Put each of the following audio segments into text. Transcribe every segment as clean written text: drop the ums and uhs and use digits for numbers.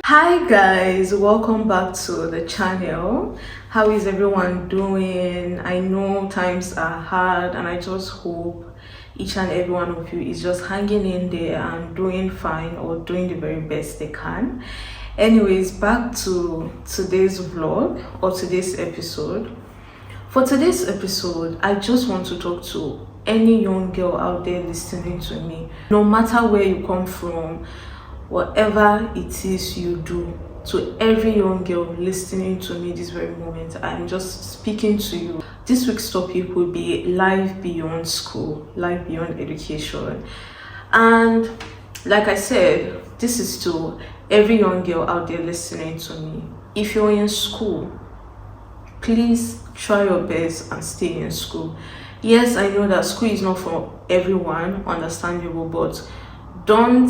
Hi guys, welcome back to the channel. How is everyone doing? I know times are hard and I just hope each and every one of you is just hanging in there and doing fine or doing the very best they can. Anyways, back to today's vlog or today's episode. For today's episode, I just want to talk to any young girl out there listening to me. No matter where you come from, whatever it is you do, to every young girl listening to me this very moment, I'm just speaking to you. This week's topic will be life beyond school, life beyond education. And like I said, this is to every young girl out there listening to me. If you're in school, please try your best and stay in school. Yes, I know that school is not for everyone, understandable, but don't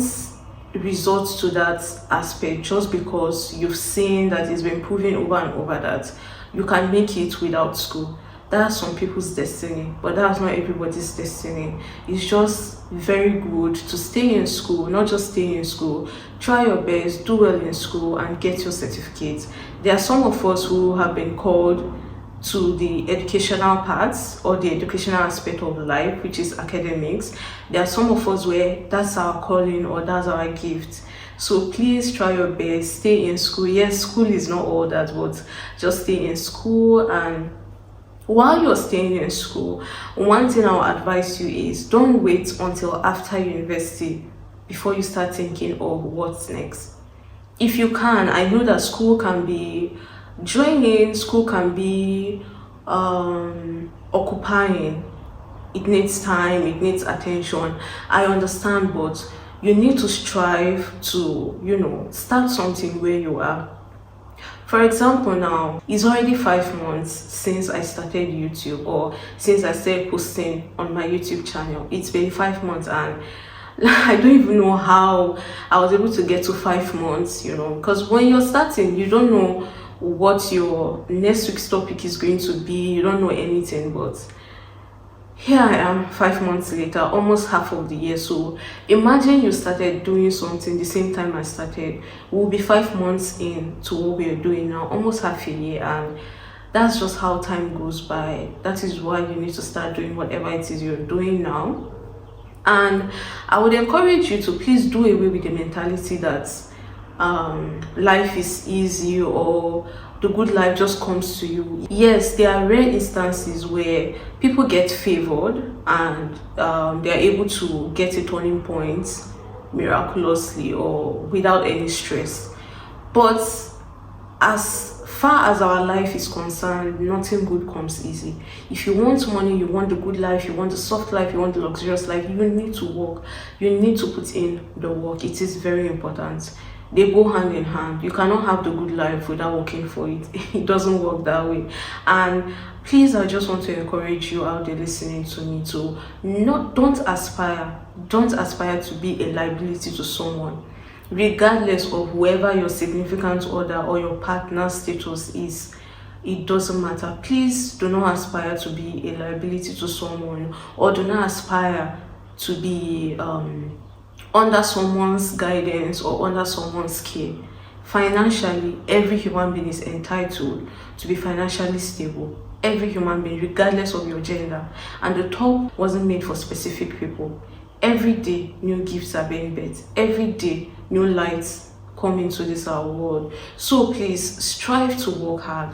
resort to that aspect just because you've seen that it's been proven over and over that you can make it without school. That's some people's destiny, but that's not everybody's destiny. It's just very good to stay in school, not just stay in school. Try your best, do well in school, and get your certificate. There are some of us who have been called to the educational parts or the educational aspect of life, which is academics. There are some of us where that's our calling or that's our gift. So please try your best, stay in school. Yes, school is not all that, but just stay in school. And while you're staying in school, one thing I'll advise you is don't wait until after university before you start thinking of what's next. If you can, I know that school can be draining, school can be occupying. It needs time, it needs attention. I understand, but you need to strive to, start something where you are. For example, now it's already 5 months since I started YouTube, or since I started posting on my YouTube channel. It's been 5 months, and I don't even know how I was able to get to 5 months, because when you're starting, you don't know what your next week's topic is going to be. You don't know anything, but here I am 5 months later, almost half of the year. So imagine you started doing something the same time I started. We'll be 5 months in to what we are doing now, almost half a year, and that's just how time goes by. That is why you need to start doing whatever it is you're doing now. And I would encourage you to please do away with the mentality that life is easy or the good life just comes to you. Yes, there are rare instances where people get favored and they are able to get a turning point miraculously or without any stress. But as far as our life is concerned, nothing good comes easy. If you want money, you want the good life, you want the soft life, you want the luxurious life, you need to work. You need to put in the work. It is very important. They go hand in hand. You cannot have the good life without working for it. It doesn't work that way. And please, I just want to encourage you out there listening to me to don't aspire to be a liability to someone, regardless of whoever your significant other or your partner status is. It doesn't matter. Please do not aspire to be a liability to someone, or do not aspire to be under someone's guidance or under someone's care. Financially, every human being is entitled to be financially stable. Every human being, regardless of your gender. And the top wasn't made for specific people. Every day, new gifts are being birthed. Every day, new lights come into this our world. So please, strive to work hard.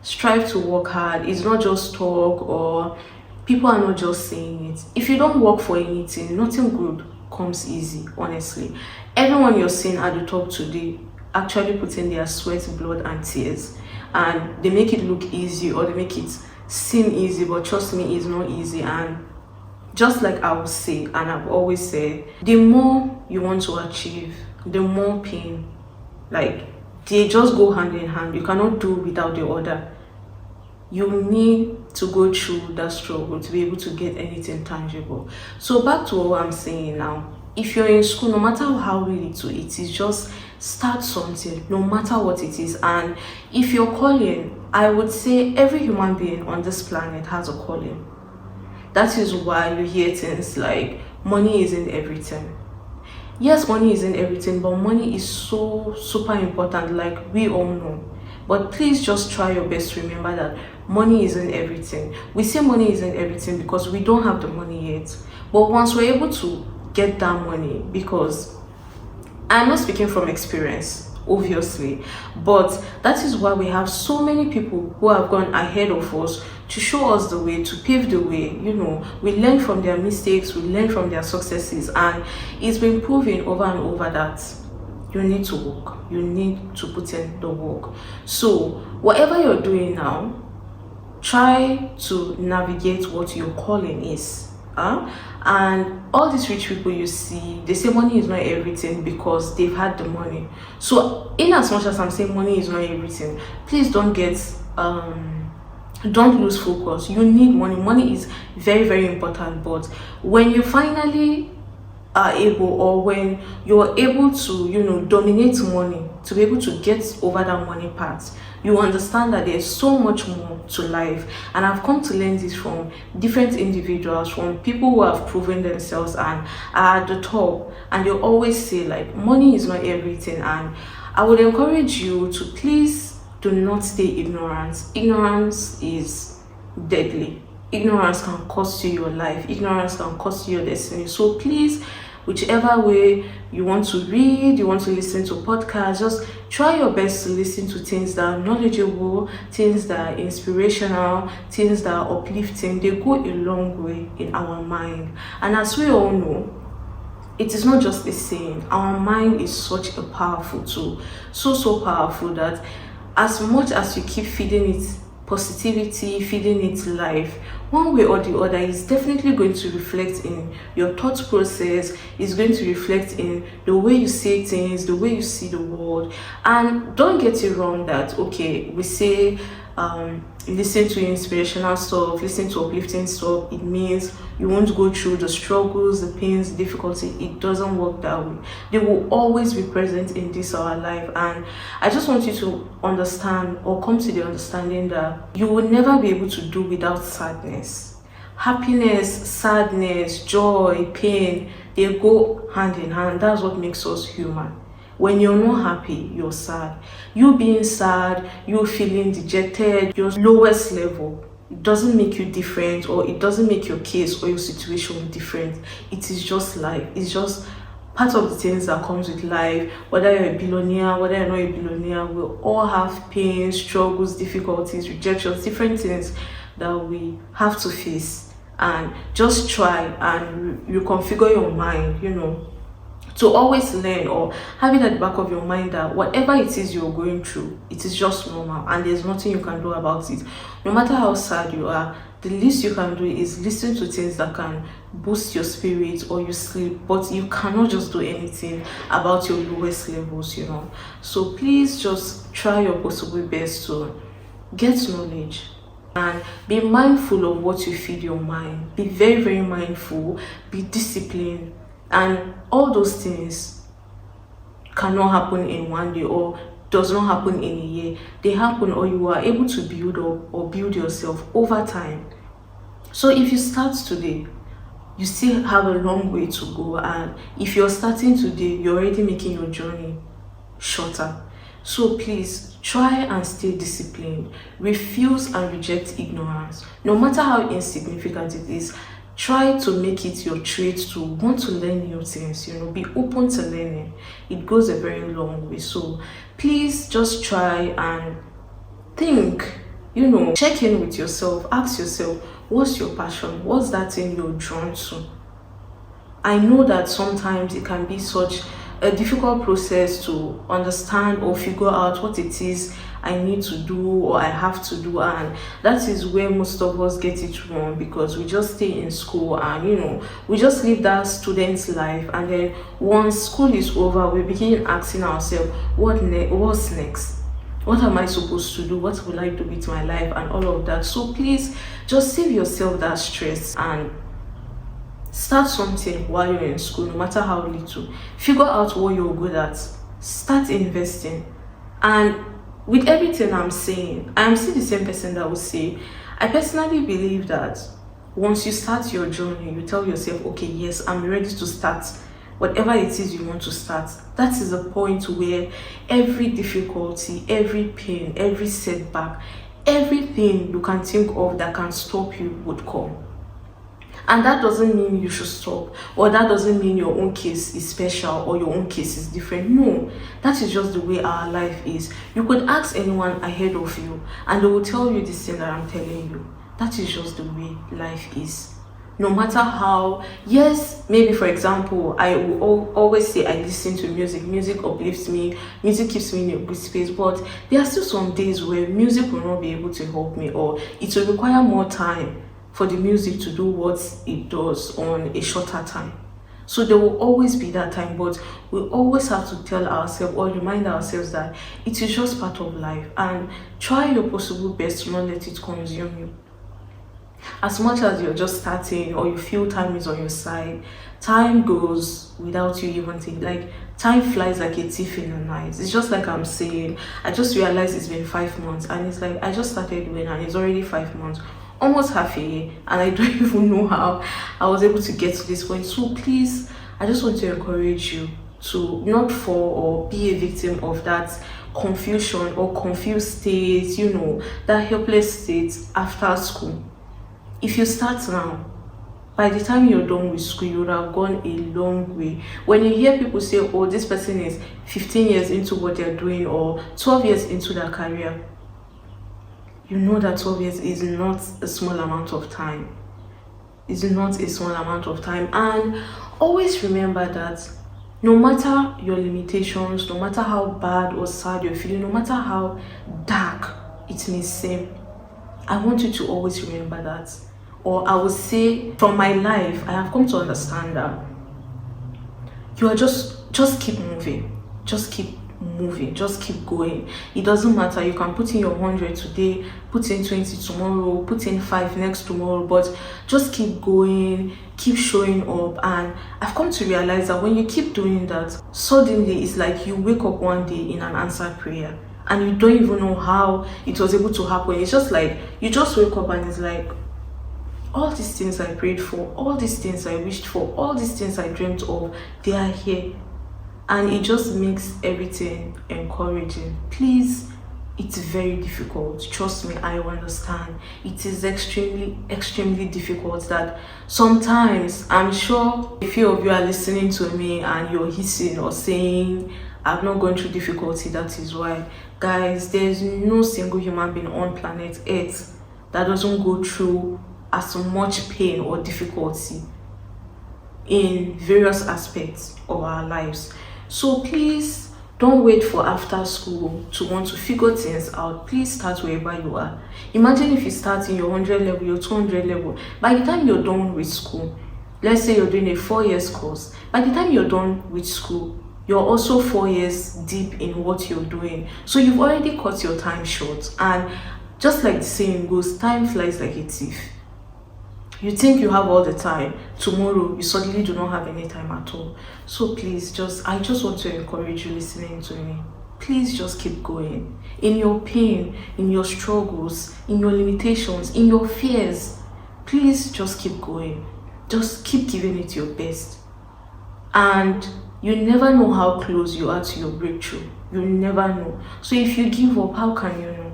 Strive to work hard. It's not just talk, or people are not just saying it. If you don't work for anything, nothing good comes easy. Honestly, everyone you're seeing at the top today actually put in their sweat, blood, and tears, and they make it look easy, or they make it seem easy, but trust me, it's not easy. And just like I will say, and I've always said, the more you want to achieve, the more pain, like, they just go hand in hand. You cannot do without the other. You need to go through that struggle to be able to get anything tangible. So back to what I'm saying now. If you're in school, no matter how little it is, just start something, no matter what it is. And if you're calling, I would say every human being on this planet has a calling. That is why you hear things like money isn't everything. Yes, money isn't everything, but money is so super important, like we all know. But please just try your best to remember that money isn't everything. We say money isn't everything because we don't have the money yet. But once we're able to get that money, because I'm not speaking from experience, obviously, but that is why we have so many people who have gone ahead of us to show us the way, to pave the way. We learn from their mistakes, we learn from their successes, and it's been proven over and over that you need to work, you need to put in the work. So, whatever you're doing now, try to navigate what your calling is. And all these rich people you see, they say money is not everything because they've had the money. So in as much as I'm saying money is not everything, please don't lose focus. You need money. Money is very, very important. But when you finally are able, or when you're able to dominate money, to be able to get over that money part, you understand that there's so much more to life. And I've come to learn this from different individuals, from people who have proven themselves and are at the top, and they always say like money is not everything. And I would encourage you to please do not stay ignorant. Ignorance is deadly. Ignorance can cost you your life. Ignorance can cost you your destiny. So please, whichever way you want to read, you want to listen to podcasts, just try your best to listen to things that are knowledgeable, things that are inspirational, things that are uplifting. They go a long way in our mind. And as we all know, it is not just a saying. Our mind is such a powerful tool, so powerful that as much as you keep feeding it positivity, feeding it life, one way or the other, is definitely going to reflect in your thought process. It's going to reflect in the way you say things, the way you see the world. And don't get it wrong that, okay, we say listen to inspirational stuff, listen to uplifting stuff, it means you won't go through the struggles, the pains, the difficulty. It doesn't work that way. They will always be present in this our life. And I just want you to understand, or come to the understanding, that you will never be able to do without sadness. Happiness, sadness, joy, pain, they go hand in hand. That's what makes us human. When you're not happy, you're sad. You being sad, you feeling dejected, your lowest level, it doesn't make you different, or it doesn't make your case or your situation different. It is just life. It's just part of the things that comes with life. Whether you're a billionaire, whether you're not a billionaire, we all have pain, struggles, difficulties, rejections, different things that we have to face. And just try and reconfigure your mind, to always learn, or have it at the back of your mind that whatever it is you're going through, it is just normal and there's nothing you can do about it. No matter how sad you are, the least you can do is listen to things that can boost your spirit or your sleep, but you cannot just do anything about your lowest levels. So please just try your possible best to get knowledge and be mindful of what you feed your mind. Be very, very mindful, be disciplined. And all those things cannot happen in one day, or does not happen in a year. They happen, or you are able to build up or build yourself over time. So if you start today, you still have a long way to go. And if you're starting today, you're already making your journey shorter. So please try and stay disciplined. Refuse and reject ignorance. No matter how insignificant it is, try to make it your trait to want to learn new things. Be open to learning. It goes a very long way. So please just try and think, check in with yourself. Ask yourself, what's your passion? What's that thing you're drawn to? I know that sometimes it can be such a difficult process to understand or figure out what it is I need to do or I have to do, and that is where most of us get it wrong, because we just stay in school and we just live that student's life, and then once school is over, we begin asking ourselves, what's next? What am I supposed to do? What will I do with my life? And all of that. So please just save yourself that stress and start something while you're in school, no matter how little. Figure out what you're good at. Start investing. And with everything I'm saying, I am still the same person that will say, I personally believe that once you start your journey, you tell yourself, okay, yes, I'm ready to start whatever it is you want to start, that is the point where every difficulty, every pain, every setback, everything you can think of that can stop you would come. And that doesn't mean you should stop, or that doesn't mean your own case is special or your own case is different. No, that is just the way our life is. You could ask anyone ahead of you, and they will tell you this thing that I'm telling you. That is just the way life is. No matter how, yes, maybe for example, I will always say I listen to music. Music uplifts me, music keeps me in a good space, but there are still some days where music will not be able to help me, or it will require more time for the music to do what it does on a shorter time. So there will always be that time, but we always have to tell ourselves or remind ourselves that it is just part of life, and try your possible best to not let it consume you. As much as you're just starting or you feel time is on your side, time goes without you even thinking. Like, time flies like a thief in the night. It's just like I'm saying, I just realized it's been 5 months, and it's like I just started doing, and it's already 5 months, almost half a year, and I don't even know how I was able to get to this point. So please, I just want to encourage you to not fall or be a victim of that confusion or confused state, that helpless state after school. If you start now, by the time you're done with school, you would have gone a long way. When you hear people say, oh, this person is 15 years into what they're doing, or 12 years into their career, you know that 12 years is not a small amount of time. It's not a small amount of time. And always remember that no matter your limitations, no matter how bad or sad you're feeling, no matter how dark it may seem, I want you to always remember that. Or I would say, from my life, I have come to understand that you are just keep moving. Just keep moving. Just keep going. It doesn't matter. You can put in your 100 today, put in 20 tomorrow, put in 5 next tomorrow, but just keep going, keep showing up. And I've come to realize that when you keep doing that, suddenly it's like you wake up one day in an answered prayer, and you don't even know how it was able to happen. It's just like you just wake up and it's like, all these things I prayed for, all these things I wished for, all these things I dreamt of, they are here. And it just makes everything encouraging. Please, it's very difficult. Trust me, I understand. It is extremely difficult. That sometimes, I'm sure a few of you are listening to me and you're hissing or saying, I've not gone through difficulty, that is why. Guys, there's no single human being on planet Earth that doesn't go through as much pain or difficulty in various aspects of our lives. So please, don't wait for after school to want to figure things out. Please start wherever you are. Imagine if you start in your 100 level, your 200 level. By the time you're done with school, let's say you're doing a 4 years course. By the time you're done with school, you're also 4 years deep in what you're doing. So you've already cut your time short. And just like the saying goes, time flies like a thief. You think you have all the time, tomorrow you suddenly do not have any time at all. So please, I just want to encourage you listening to me. Please just keep going. In your pain, in your struggles, in your limitations, in your fears, please just keep going. Just keep giving it your best. And you never know how close you are to your breakthrough. You never know. So if you give up, how can you know?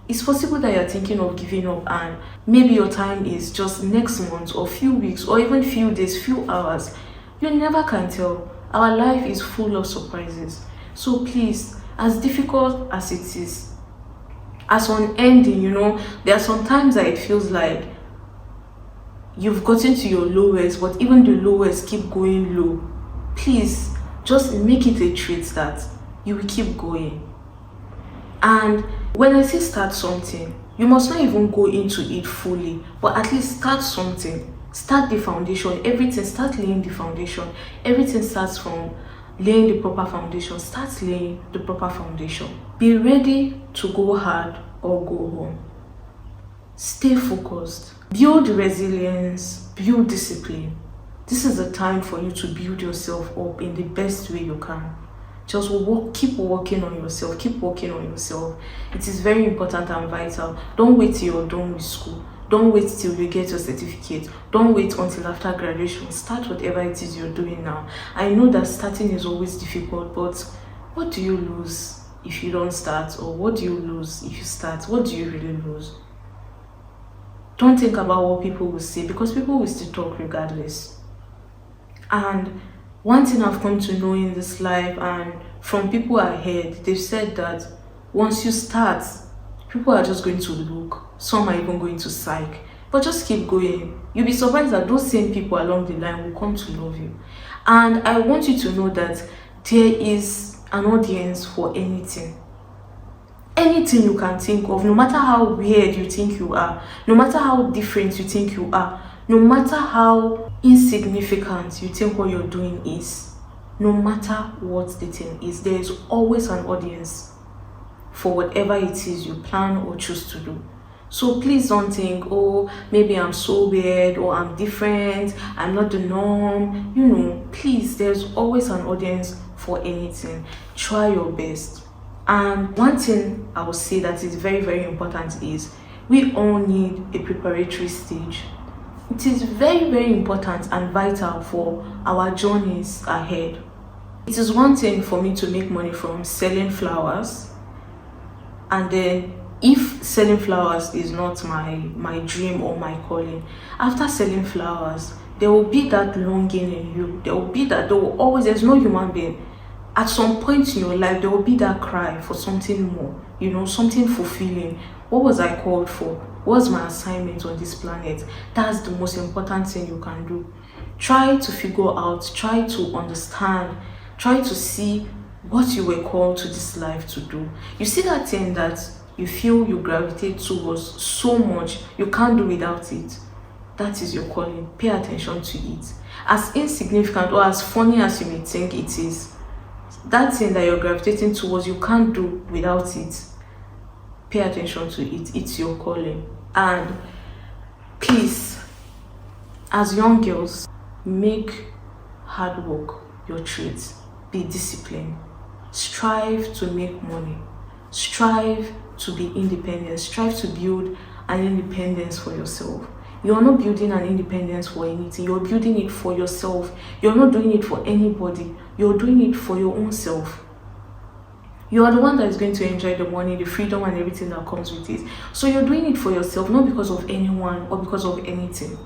It's possible that you're thinking of giving up, and maybe your time is just next month or few weeks or even few days, few hours. You never can tell. Our life is full of surprises. So please, as difficult as it is, as unending, there are some times that it feels like you've gotten to your lowest, but even the lowest keep going low. Please, just make it a trait that you will keep going. And when I say start something, you must not even go into it fully, but at least start something. Start the foundation. Everything, start laying the foundation. Everything starts from laying the proper foundation. Start laying the proper foundation. Be ready to go hard or go home. Stay focused. Build resilience. Build discipline. This is the time for you to build yourself up in the best way you can. Just keep working on yourself. Keep working on yourself. It is very important and vital. Don't wait till you're done with school. Don't wait till you get your certificate. Don't wait until after graduation. Start whatever it is you're doing now. I know that starting is always difficult, but what do you lose if you don't start? Or what do you lose if you start? What do you really lose? Don't think about what people will say, because people will still talk regardless. And one thing I've come to know in this life, and from people I heard, they've said that once you start, people are just going to look. Some are even going to psych. But just keep going. You'll be surprised that those same people along the line will come to love you. And I want you to know that there is an audience for anything. Anything you can think of, no matter how weird you think you are, no matter how different you think you are, no matter how insignificant you think what you're doing is, no matter what the thing is, there is always an audience for whatever it is you plan or choose to do. So please don't think, oh, maybe I'm so weird, or I'm different, I'm not the norm. Please, there's always an audience for anything. Try your best. And one thing I would say that is very, very important is we all need a preparatory stage. It is very, very important and vital for our journeys ahead. It is one thing for me to make money from selling flowers, and then if selling flowers is not my dream or my calling, after selling flowers, there will be that longing in you. There's no human being. At some point in your life, there will be that cry for something more, something fulfilling. What was I called for? What's my assignment on this planet? That's the most important thing you can do. Try to figure out, try to understand, try to see what you were called to this life to do. You see that thing that you feel you gravitate towards so much, you can't do without it. That is your calling. Pay attention to it. As insignificant or as funny as you may think it is, that thing that you're gravitating towards, you can't do without it. Pay attention to it. It's your calling. And please, as young girls, make hard work your trade. Be disciplined. Strive to make money. Strive to be independent. Strive to build an independence for yourself. You're not building an independence for anything. You're building it for yourself. You're not doing it for anybody. You're doing it for your own self. You are the one that is going to enjoy the money, the freedom, and everything that comes with it. So you're doing it for yourself, not because of anyone or because of anything.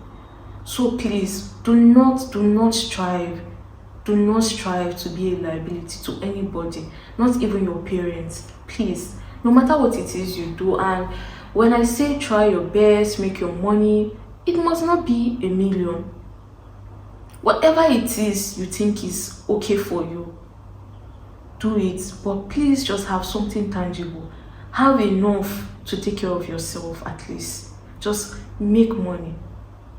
So please, do not strive. Do not strive to be a liability to anybody, not even your parents. Please, no matter what it is you do. And when I say try your best, make your money, it must not be $1 million. Whatever it is you think is okay for you, do it. But please just have something tangible. Have enough to take care of yourself at least. Just make money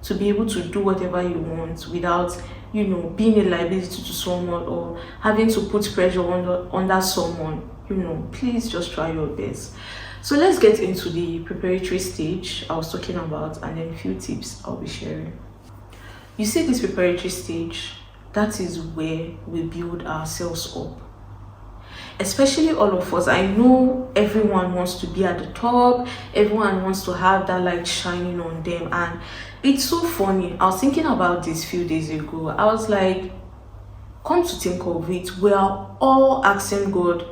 to be able to do whatever you want without, being a liability to someone or having to put pressure under someone. Please just try your best. So let's get into the preparatory stage I was talking about, and then a few tips I'll be sharing. You see, this preparatory stage, that is where we build ourselves up. Especially all of us. I know everyone wants to be at the top. Everyone wants to have that light shining on them. And it's so funny. I was thinking about this a few days ago. I was like, come to think of it, we are all asking God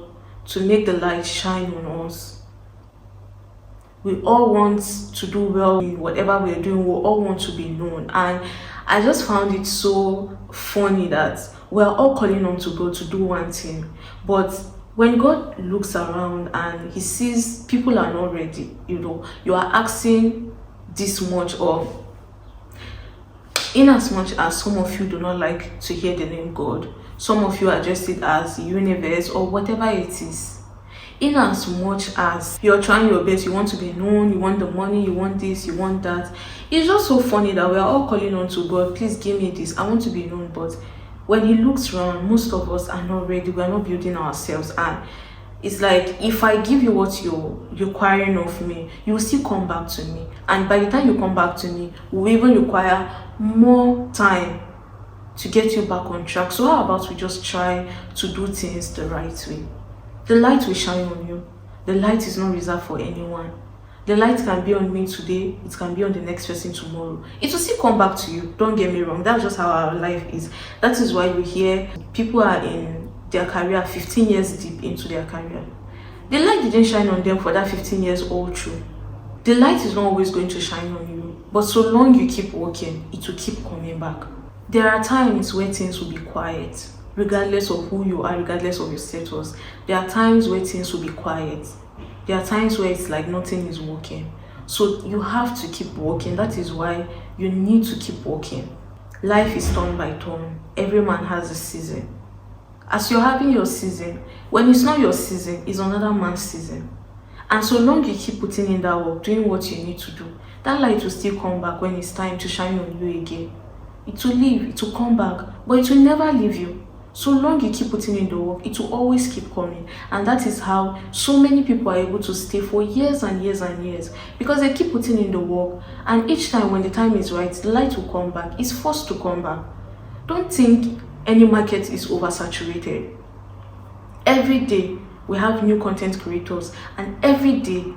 to make the light shine on us. We all want to do well in whatever we're doing. We all want to be known. And I just found it so funny that we're all calling on to God to do one thing. But when God looks around and he sees people are not ready, you are asking this much, or in as much as some of you do not like to hear the name God, some of you address it as universe or whatever it is. In as much as you're trying your best, you want to be known, you want the money, you want this, you want that. It's just so funny that we're all calling on to God, please give me this, I want to be known. But when he looks around, most of us are not ready, we're not building ourselves. And it's like, if I give you what you're requiring of me, you will still come back to me. And by the time you come back to me, we'll even require more time to get you back on track. So how about we just try to do things the right way? The light will shine on you. The light is not reserved for anyone. The light can be on me today, it can be on the next person tomorrow. It will still come back to you. Don't get me wrong. That's just how our life is. That is why you hear people are in their career 15 years deep into their career. The light didn't shine on them for that 15 years all through. The light is not always going to shine on you, but so long you keep working, it will keep coming back. There are times where things will be quiet, regardless of who you are, regardless of your status. There are times where things will be quiet. There are times where it's like nothing is working. So you have to keep working. That is why you need to keep working. Life is turn by turn. Every man has a season. As you're having your season, when it's not your season, it's another man's season. And so long you keep putting in that work, doing what you need to do, that light will still come back when it's time to shine on you again. It will leave, it will come back, but it will never leave you. So long you keep putting in the work, it will always keep coming. And that is how so many people are able to stay for years and years and years, because they keep putting in the work. And each time when the time is right, the light will come back. It's forced to come back. Don't think any market is oversaturated. Every day we have new content creators, and every day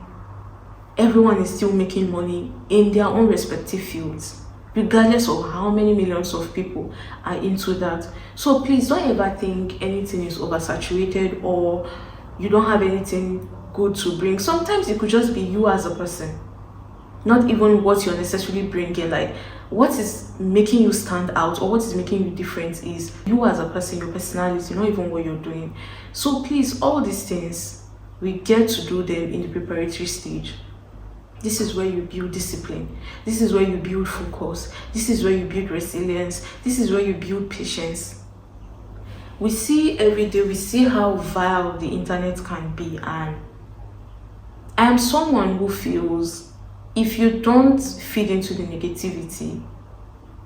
everyone is still making money in their own respective fields, regardless of how many millions of people are into that. So please don't ever think anything is oversaturated or you don't have anything good to bring. Sometimes it could just be you as a person, not even what you're necessarily bringing. Like, what is making you stand out or what is making you different is you as a person, your personality, not even what you're doing. So please, all these things, we get to do them in the preparatory stage. This is where you build discipline. This is where you build focus. This is where you build resilience. This is where you build patience. We see every day, we see how vile the internet can be, and I am someone who feels if you don't feed into the negativity,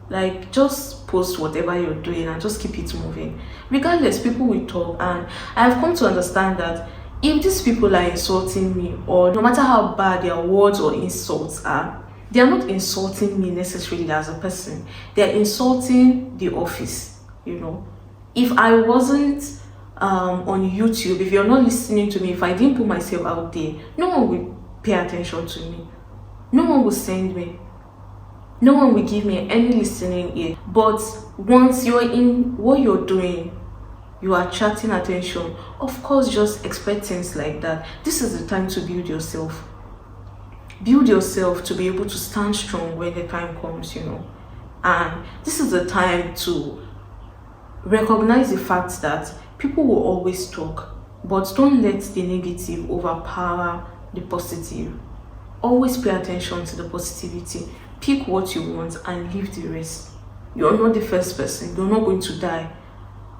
like, just post whatever you're doing and just keep it moving. Regardless, people will talk, and I have come to understand that if these people are insulting me, or no matter how bad their words or insults are, they are not insulting me necessarily as a person. They are insulting the office, you know. If I wasn't on YouTube, if you're not listening to me, if I didn't put myself out there, no one will pay attention to me. No one will send me. No one will give me any listening ear. But once you're in what you're doing, you are attracting attention. Of course, just expect things like that. This is the time to build yourself. Build yourself to be able to stand strong when the time comes, you know. And this is the time to recognize the fact that people will always talk, but don't let the negative overpower the positive. Always pay attention to the positivity. Pick what you want and leave the rest. You're not the first person. You're not going to die.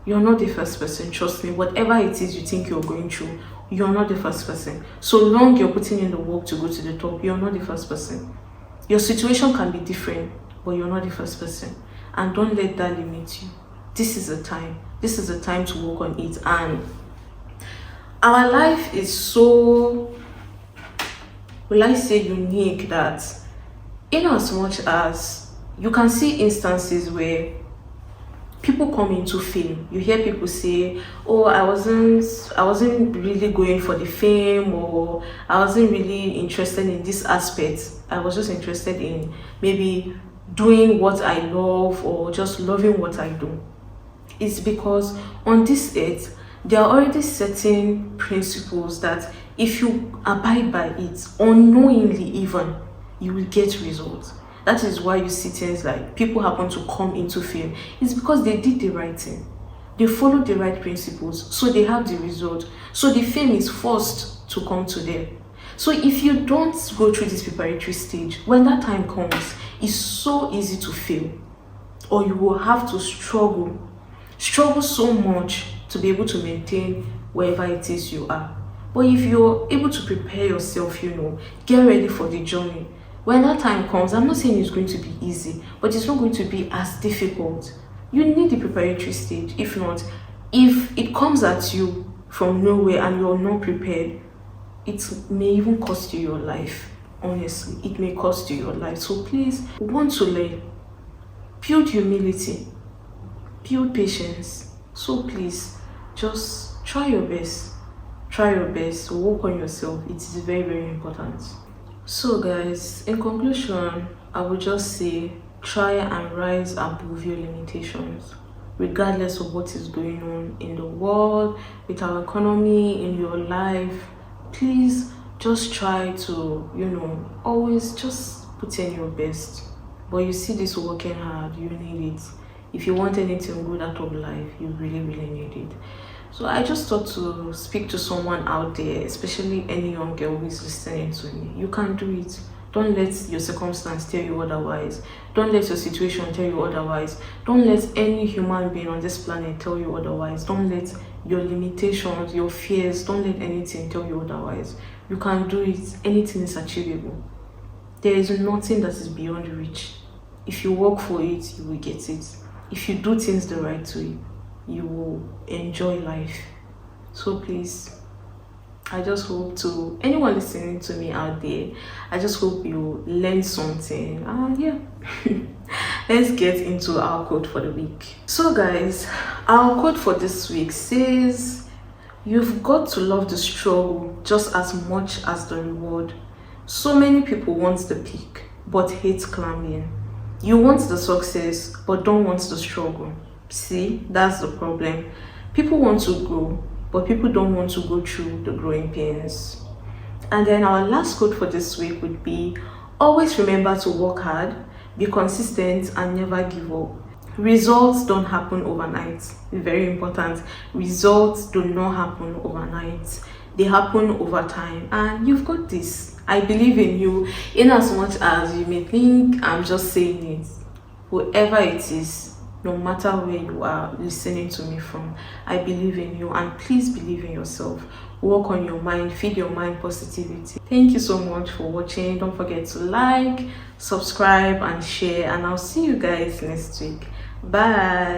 You're not the first person. Trust me. Whatever it is you think you're going through, you're not the first person. So long you're putting in the work to go to the top, you're not the first person. Your situation can be different, but you're not the first person. And don't let that limit you. This is the time. This is the time to work on it. And our life is so, will I say, unique, that in as much as you can see instances where people come into fame, you hear people say, oh, I wasn't really going for the fame, or I wasn't really interested in this aspect. I was just interested in maybe doing what I love or just loving what I do. It's because on this earth, there are already certain principles that if you abide by it, unknowingly even, you will get results. That is why you see things like people happen to come into fame. It's because they did the right thing. They followed the right principles, so they have the result. So the fame is forced to come to them. So if you don't go through this preparatory stage, when that time comes, it's so easy to fail. Or you will have to struggle so much to be able to maintain wherever it is you are. But if you're able to prepare yourself, you know, get ready for the journey. When that time comes, I'm not saying it's going to be easy, but it's not going to be as difficult. You need the preparatory stage. If not, if it comes at you from nowhere and you're not prepared, it may even cost you your life. Honestly, it may cost you your life. So please, want to learn, build humility, build patience. So please, just try your best. Try your best. Work on yourself. It is very, very important. So, guys, in conclusion, I would just say try and rise above your limitations, regardless of what is going on in the world, with our economy, in your life. Please just try to, always just put in your best. But you see, this working hard, you need it. If you want anything good out of life, you really, really need it. So I just thought to speak to someone out there, especially any young girl who is listening to me. You can do it. Don't let your circumstance tell you otherwise. Don't let your situation tell you otherwise. Don't let any human being on this planet tell you otherwise. Don't let your limitations, your fears, don't let anything tell you otherwise. You can do it. Anything is achievable. There is nothing that is beyond reach. If you work for it, you will get it. If you do things the right way, you will enjoy life. So please, I just hope to anyone listening to me out there, I just hope you learn something. Yeah. Let's get into our quote for the week. So guys, our quote for this week says, "You've got to love the struggle just as much as the reward. So many people want the peak but hate climbing. You want the success but don't want the struggle." See, that's the problem. People want to grow, but people don't want to go through the growing pains. And then our last quote for this week would be, "Always remember to work hard, be consistent, and never give up. Results don't happen overnight." Very important. Results do not happen overnight. They happen over time, and you've got this. I believe in you, in as much as you may think I'm just saying it. Whoever it is, no matter where you are listening to me from, I believe in you, and please believe in yourself. Work on your mind, feed your mind positivity. Thank you so much for watching. Don't forget to like, subscribe, and share, and I'll see you guys next week. Bye.